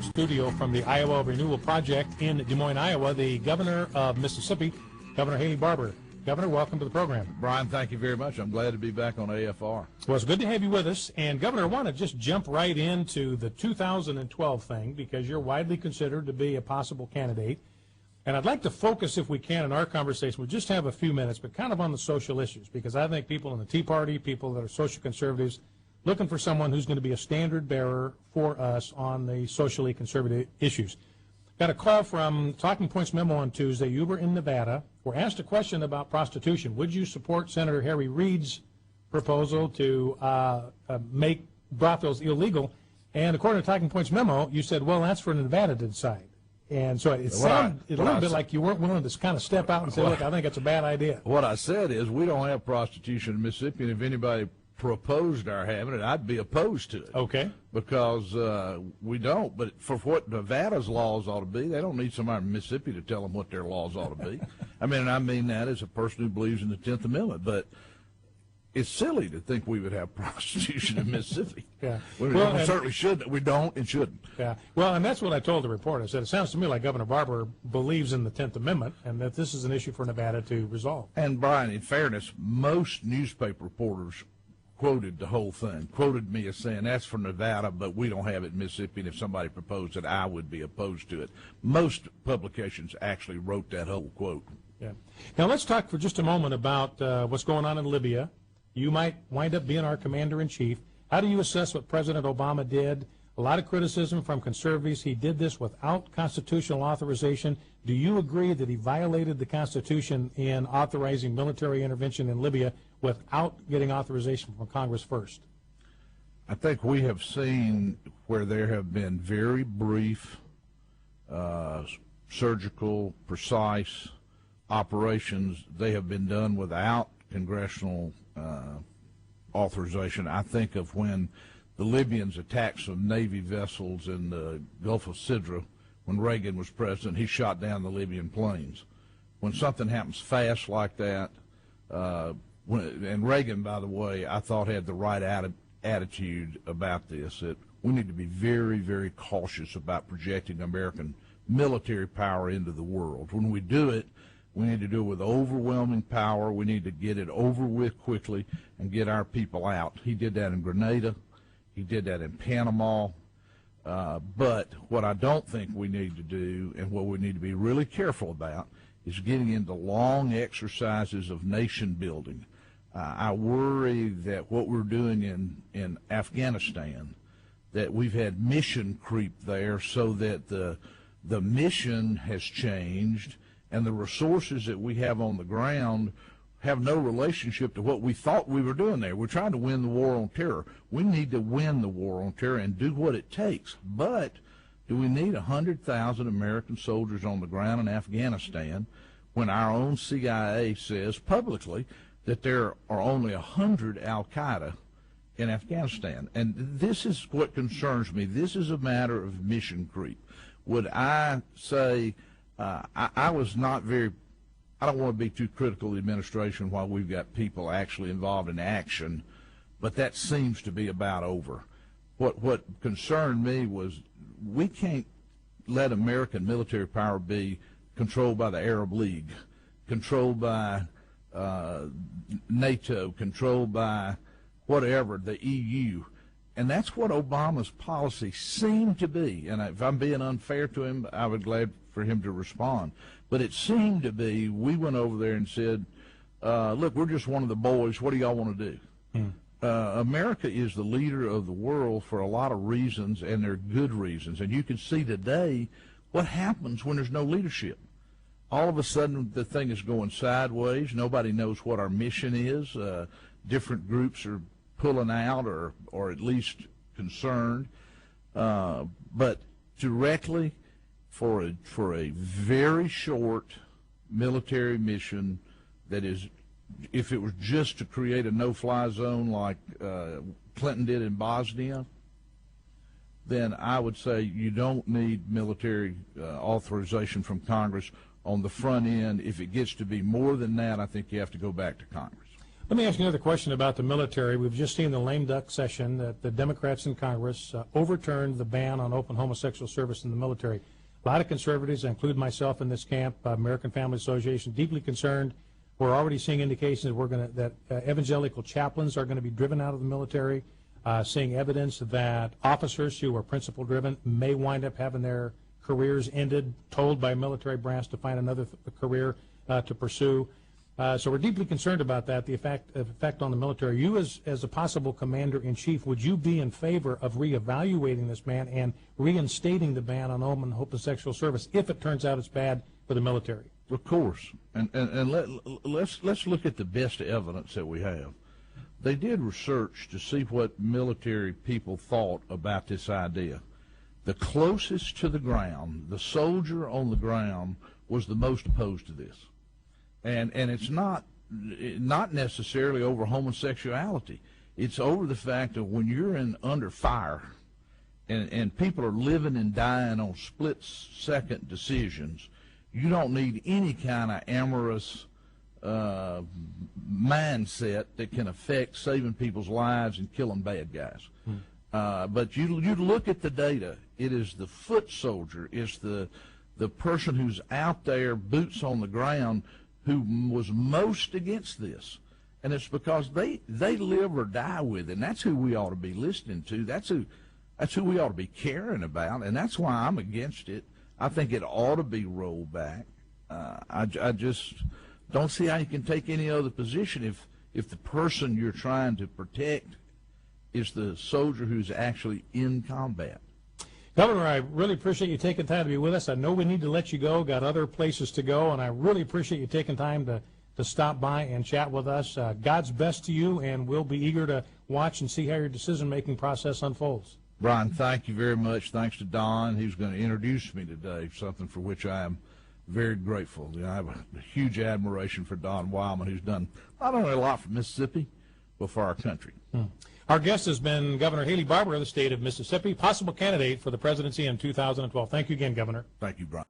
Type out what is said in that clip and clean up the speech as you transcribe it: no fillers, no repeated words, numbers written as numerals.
Studio from the Iowa Renewal Project in Des Moines, Iowa, the governor of Mississippi, Governor Haley Barbour. Governor, welcome to the program. Brian, thank you very much. I'm glad to be back on AFR. Well, it's good to have you with us. And, Governor, I want to just jump right into the 2012 thing because you're widely considered to be a possible candidate. And I'd like to focus, if we can, in our conversation. We'll just have a few minutes, but kind of on the social issues, because I think people in the Tea Party, people that are social conservatives, looking for someone who's going to be a standard bearer for us on the socially conservative issues. Got a call from Talking Points Memo on Tuesday. You were in Nevada. We're asked a question about prostitution. Would you support Senator Harry Reid's proposal to make brothels illegal? And according to Talking Points Memo, you said, well, that's for Nevada to decide. And so it sounded a little bit like you weren't willing to kind of step out and say, look, I think it's a bad idea. What I said is we don't have prostitution in Mississippi, and if anybody proposed our having it, I'd be opposed to it. Okay. Because we don't. But for what Nevada's laws ought to be, they don't need somebody in Mississippi to tell them what their laws ought to be. I mean that as a person who believes in the 10th Amendment. But it's silly to think we would have prostitution in Mississippi. Yeah. We certainly shouldn't. We don't and shouldn't. Yeah. Well, and that's what I told the reporter. I said, it sounds to me like Governor Barbour believes in the 10th Amendment and that this is an issue for Nevada to resolve. And, Brian, in fairness, most newspaper reporters quoted the whole thing, quoted me as saying, that's for Nevada, but we don't have it in Mississippi, and if somebody proposed it, I would be opposed to it. Most publications actually wrote that whole quote. Yeah. Now let's talk for just a moment about what's going on in Libya. You might wind up being our commander-in-chief. How do you assess what President Obama did? A lot of criticism from conservatives. He did this without constitutional authorization. Do you agree that he violated the Constitution in authorizing military intervention in Libya without getting authorization from Congress first? I think we have seen where there have been very brief, surgical, precise operations. They have been done without congressional authorization. I think of when the Libyans attacked some Navy vessels in the Gulf of Sidra when Reagan was president. He shot down the Libyan planes. When something happens fast like that, and Reagan, by the way, I thought had the right attitude about this, that we need to be very, very cautious about projecting American military power into the world. When we do it, we need to do it with overwhelming power. We need to get it over with quickly and get our people out. He did that in Grenada. He did that in Panama. But what I don't think we need to do, and what we need to be really careful about, is getting into long exercises of nation building. I worry that what we're doing in Afghanistan, that we've had mission creep there so that the mission has changed and the resources that we have on the ground have no relationship to what we thought we were doing there. We're trying to win the war on terror. We need to win the war on terror and do what it takes. But do we need 100,000 American soldiers on the ground in Afghanistan when our own CIA says publicly that there are only 100 al-Qaeda in Afghanistan? And this is what concerns me. This is a matter of mission creep. Would I say I was not very, I don't want to be too critical of the administration while we've got people actually involved in action, but that seems to be about over. What concerned me was we can't let American military power be controlled by the Arab League, controlled by NATO, controlled by whatever, the EU. And that's what Obama's policy seemed to be. And if I'm being unfair to him, I would be glad for him to respond. But it seemed to be, we went over there and said, look, we're just one of the boys. What do y'all want to do? America is the leader of the world for a lot of reasons, and they're good reasons. And you can see today what happens when there's no leadership. All of a sudden, the thing is going sideways. Nobody knows what our mission is. Different groups are pulling out or at least concerned. But directly for a very short military mission that is, if it was just to create a no-fly zone like Clinton did in Bosnia, then I would say you don't need military authorization from Congress on the front end. If it gets to be more than that, I think you have to go back to Congress. Let me ask you another question about the military. We've just seen the lame duck session that the Democrats in Congress overturned the ban on open homosexual service in the military. A lot of conservatives, I include myself in this camp, American Family Association, deeply concerned. We're already seeing indications that evangelical chaplains are going to be driven out of the military, seeing evidence that officers who are principle-driven may wind up having their careers ended, told by military brass to find another career to pursue. So we're deeply concerned about that, the effect on the military. You, as a possible commander-in-chief, would you be in favor of reevaluating this ban and reinstating the ban on homosexual service if it turns out it's bad for the military? Of course. And let's look at the best evidence that we have. They did research to see what military people thought about this idea. The closest to the ground, the soldier on the ground, was the most opposed to this. And it's not necessarily over homosexuality. It's over the fact that when you're under fire and people are living and dying on split-second decisions, you don't need any kind of amorous mindset that can affect saving people's lives and killing bad guys. But you look at the data. It is the foot soldier, it's the person who's out there, boots on the ground, who was most against this. And it's because they live or die with it, and that's who we ought to be listening to. That's who we ought to be caring about, and that's why I'm against it. I think it ought to be rolled back. I just don't see how you can take any other position if the person you're trying to protect is the soldier who's actually in combat. Governor, I really appreciate you taking time to be with us. I know we need to let you go, got other places to go, and I really appreciate you taking time to stop by and chat with us. God's best to you, and we'll be eager to watch and see how your decision-making process unfolds. Brian, thank you very much. Thanks to Don. He's going to introduce me today, something for which I am very grateful. I have a huge admiration for Don Wildman, who's done not only a lot for Mississippi, but for our country. Our guest has been Governor Haley Barbour of the state of Mississippi, possible candidate for the presidency in 2012. Thank you again, Governor. Thank you, Brian.